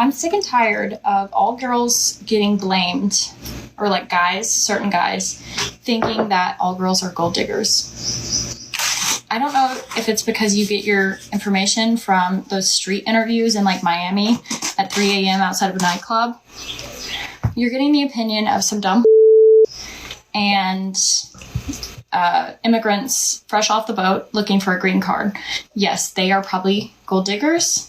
I'm sick and tired of all girls getting blamed, or like guys, certain guys, thinking that all girls are gold diggers. I don't know if it's because you get your information from those street interviews in like Miami at 3 a.m. outside of a nightclub. You're getting the opinion of some dumb and immigrants fresh off the boat looking for a green card. Yes, they are probably gold diggers,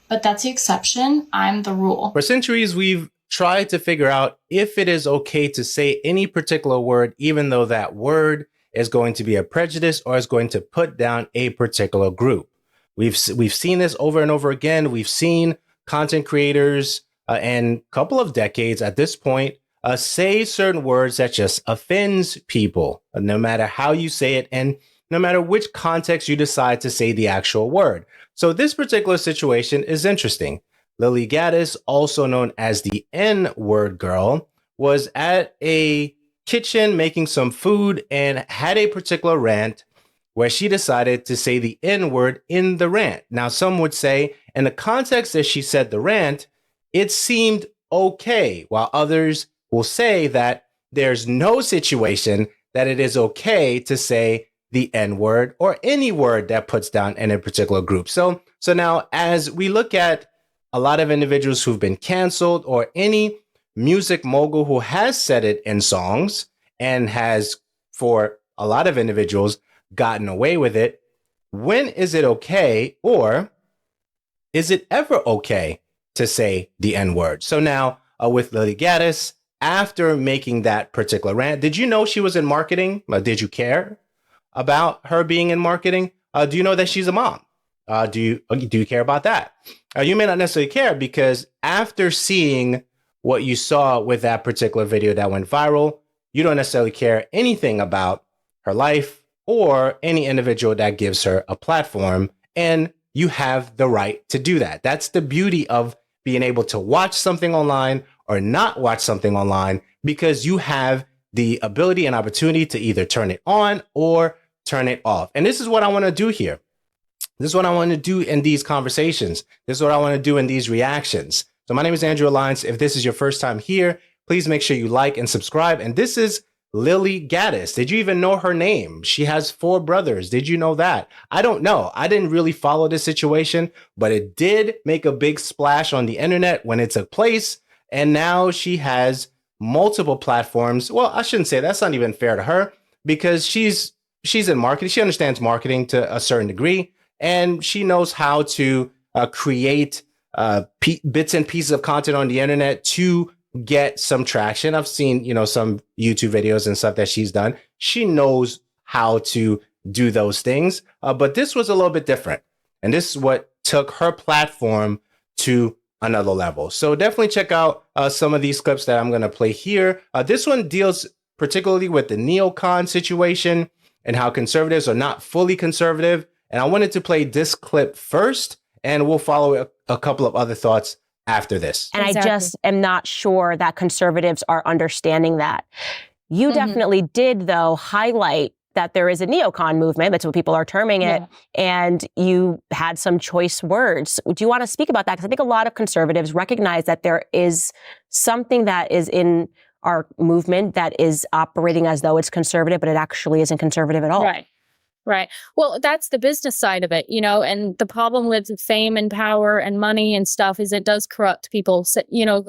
but that's the exception. I'm the rule. For centuries, we've tried to figure out if it is okay to say any particular word, even though that word is going to be a prejudice or is going to put down a particular group. We've seen this over and over again. We've seen content creators and a couple of decades at this point say certain words that just offends people, no matter how you say it and no matter which context you decide to say the actual word. So this particular situation is interesting. Lilly Gaddis, also known as the N-word girl, was at a kitchen making some food and had a particular rant where she decided to say the N-word in the rant. Now, some would say in the context that she said the rant, it seemed okay, while others will say that there's no situation that it is okay to say the N-word or any word that puts down in a particular group. So now, as we look at a lot of individuals who've been canceled or any music mogul who has said it in songs and has, for a lot of individuals, gotten away with it, when is it okay, or is it ever okay to say the N-word? So now with Lilly Gaddis, after making that particular rant, did you know she was in marketing? Did you care about her being in marketing? Do you know that she's a mom? Do you care about that? You may not necessarily care, because after seeing what you saw with that particular video that went viral, you don't necessarily care anything about her life or any individual that gives her a platform, and you have the right to do that. That's the beauty of being able to watch something online or not watch something online, because you have the ability and opportunity to either turn it on or turn it off. And this is what I want to do here. This is what I want to do in these conversations. This is what I want to do in these reactions. So my name is Andrew Alliance. If this is your first time here, please make sure you like and subscribe. And this is Lilly Gaddis. Did you even know her name? She has 4 brothers. Did you know that? I don't know. I didn't really follow this situation, but it did make a big splash on the internet when it took place. And now she has multiple platforms. Well, I shouldn't say that's not even fair to her, because she's in marketing. She understands marketing to a certain degree, and she knows how to create bits and pieces of content on the internet to get some traction. I've seen, some YouTube videos and stuff that she's done. She knows how to do those things. But this was a little bit different. And this is what took her platform to another level. So definitely check out some of these clips that I'm going to play here. This one deals particularly with the neocon situation and how conservatives are not fully conservative. And I wanted to play this clip first, and we'll follow a couple of other thoughts after this. And exactly. I just am not sure that conservatives are understanding that. You definitely did, though, highlight that there is a neocon movement. That's what people are terming it. Yeah. And you had some choice words. Do you want to speak about that? Because I think a lot of conservatives recognize that there is something that is in our movement that is operating as though it's conservative, but it actually isn't conservative at all. Right. Right. Well, that's the business side of it, and the problem with fame and power and money and stuff is it does corrupt people. So,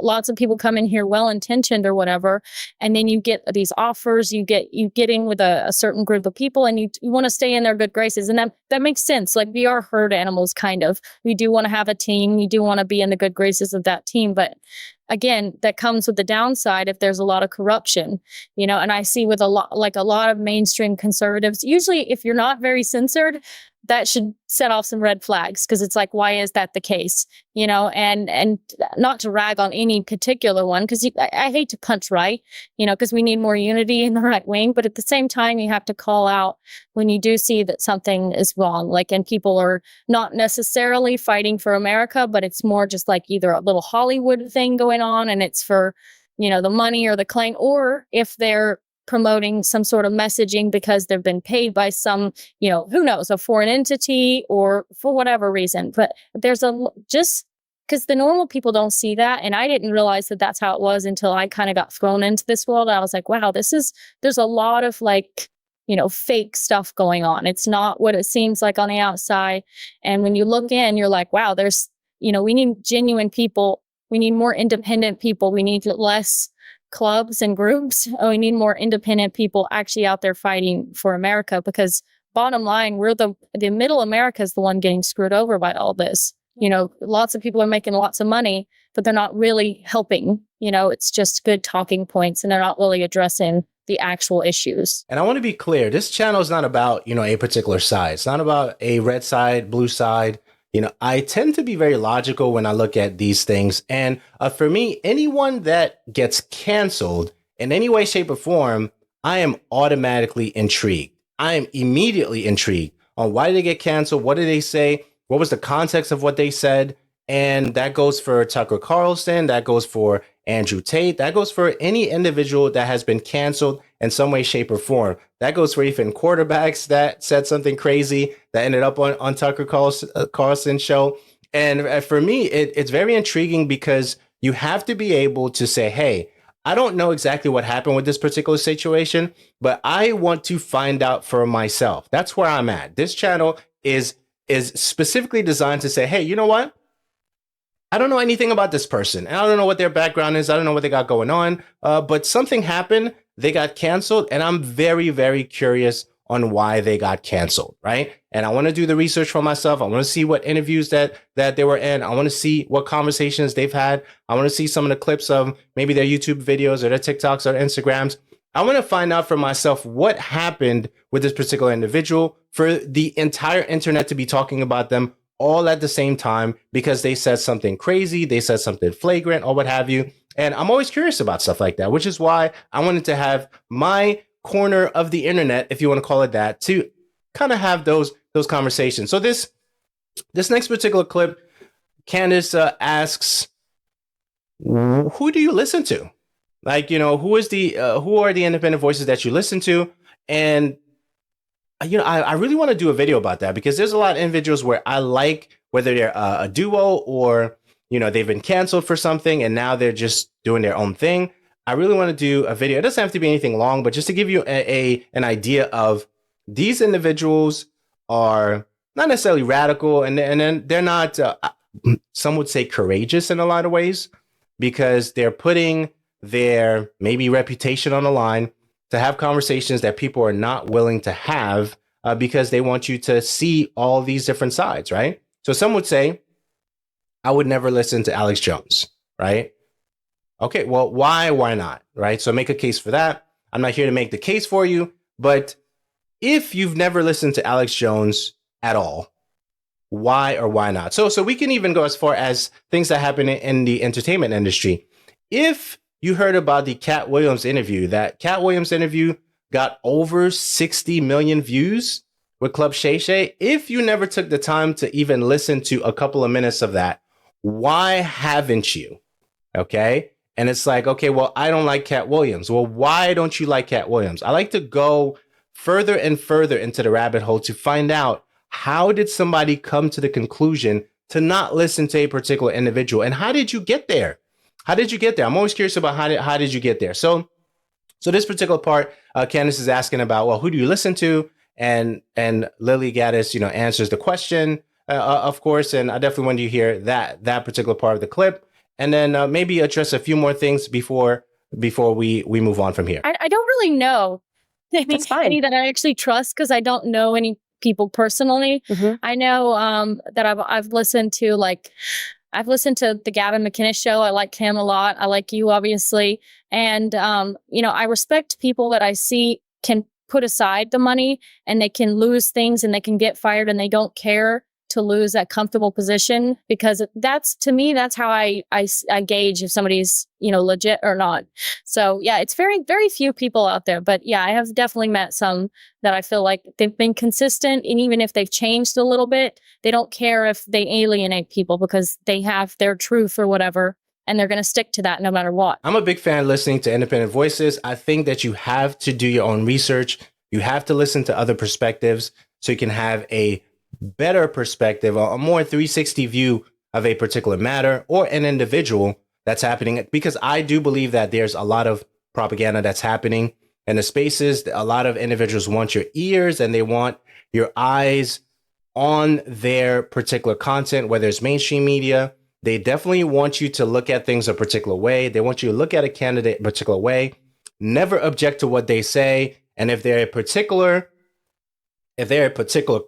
lots of people come in here well-intentioned or whatever, and then you get these offers, you get in with a certain group of people, and you want to stay in their good graces. And that makes sense. Like, we are herd animals, kind of. We do want to have a team. You do want to be in the good graces of that team. But again, that comes with the downside if there's a lot of corruption, and I see with a lot of mainstream conservatives, usually if you're not very censored, that should set off some red flags, because it's like, why is that the case? And not to rag on any particular one, because I hate to punch right, because we need more unity in the right wing. But at the same time, you have to call out when you do see that something is wrong, and people are not necessarily fighting for America, but it's more just like either a little Hollywood thing going on, and it's for, the money or the claim, or if they're promoting some sort of messaging because they've been paid by some, who knows, a foreign entity or for whatever reason. But there's just because the normal people don't see that. And I didn't realize that that's how it was until I kind of got thrown into this world. I was like, wow, there's a lot of like, fake stuff going on. It's not what it seems like on the outside. And when you look in, you're like, wow, there's, we need genuine people. We need more independent people. We need less clubs and groups. We need more independent people actually out there fighting for America, because bottom line, we're the middle America is the one getting screwed over by all this. Lots of people are making lots of money, but they're not really helping. It's just good talking points, and they're not really addressing the actual issues. And I want to be clear, this channel is not about, a particular side. It's not about a red side, blue side. I tend to be very logical when I look at these things. And for me, anyone that gets canceled in any way, shape, or form, I am automatically intrigued. I am immediately intrigued on why did they get canceled? What did they say? What was the context of what they said? And that goes for Tucker Carlson. That goes for Andrew Tate. That goes for any individual that has been canceled in some way, shape, or form. That goes for even quarterbacks that said something crazy that ended up on Tucker Carlson's show. And for me, it's very intriguing because you have to be able to say, hey, I don't know exactly what happened with this particular situation, but I want to find out for myself. That's where I'm at. This channel is specifically designed to say, hey, you know what? I don't know anything about this person, and I don't know what their background is. I don't know what they got going on, but something happened. They got canceled, and I'm very, very curious on why they got canceled, right? And I want to do the research for myself. I want to see what interviews that they were in. I want to see what conversations they've had. I want to see some of the clips of maybe their YouTube videos or their TikToks or Instagrams. I want to find out for myself what happened with this particular individual for the entire internet to be talking about them all at the same time because they said something crazy, they said something flagrant or what have you. And I'm always curious about stuff like that, which is why I wanted to have my corner of the internet, if you want to call it that, to kind of have those conversations. So this next particular clip, Candace asks, who do you listen to? Like, who are the independent voices that you listen to? And I really want to do a video about that because there's a lot of individuals where I like, whether they're a duo or, they've been canceled for something and now they're just doing their own thing. I really want to do a video. It doesn't have to be anything long, but just to give you an idea of these individuals are not necessarily radical and then they're not, some would say courageous in a lot of ways because they're putting their maybe reputation on the line to have conversations that people are not willing to have because they want you to see all these different sides, right? So some would say, I would never listen to Alex Jones, right? Okay, well, why not, right? So make a case for that. I'm not here to make the case for you, but if you've never listened to Alex Jones at all, why or why not? So we can even go as far as things that happen in the entertainment industry. If you heard about the Cat Williams interview. That Cat Williams interview got over 60 million views with Club Shay Shay. If you never took the time to even listen to a couple of minutes of that, why haven't you? Okay. And it's like, okay, well, I don't like Cat Williams. Well, why don't you like Cat Williams? I like to go further and further into the rabbit hole to find out how did somebody come to the conclusion to not listen to a particular individual? And how did you get there? How did you get there? I'm always curious about how did you get there? So this particular part, Candace is asking about, well, who do you listen to? And Lilly Gaddis, answers the question, of course. And I definitely want you to hear that particular part of the clip, and then maybe address a few more things before we move on from here. I don't really know any that I actually trust because I don't know any people personally. Mm-hmm. I know that I've listened to I've listened to the Gavin McInnes show. I like him a lot. I like you, obviously. And, I respect people that I see can put aside the money and they can lose things and they can get fired and they don't care to lose that comfortable position, because to me, that's how I gauge if somebody's, legit or not. So yeah, it's very, very few people out there, but yeah, I have definitely met some that I feel like they've been consistent. And even if they've changed a little bit, they don't care if they alienate people because they have their truth or whatever. And they're going to stick to that no matter what. I'm a big fan of listening to independent voices. I think that you have to do your own research. You have to listen to other perspectives so you can have a better perspective, a more 360 view of a particular matter or an individual that's happening, because I do believe that there's a lot of propaganda that's happening in the spaces. A lot of individuals want your ears and they want your eyes on their particular content, whether it's mainstream media. They definitely want you to look at things a particular way. They want you to look at a candidate a particular way, never object to what they say. And if they're a particular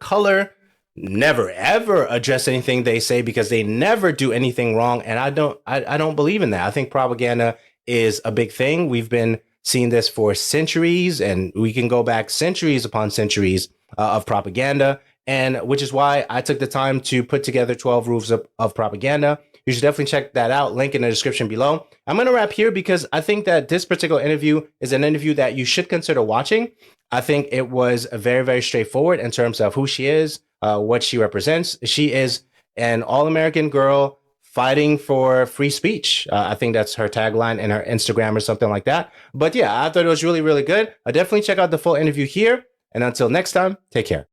color, never ever address anything they say, because they never do anything wrong. And I don't believe in that. I think propaganda is a big thing. We've been seeing this for centuries, and we can go back centuries upon centuries of propaganda. And which is why I took the time to put together 12 rules of propaganda. You should definitely check that out. Link in the description below. I'm going to wrap here because I think that this particular interview is an interview that you should consider watching. I think it was very, very straightforward in terms of who she is, what she represents. She is an all-American girl fighting for free speech. I think that's her tagline in her Instagram or something like that. But yeah, I thought it was really, really good. Definitely check out the full interview here. And until next time, take care.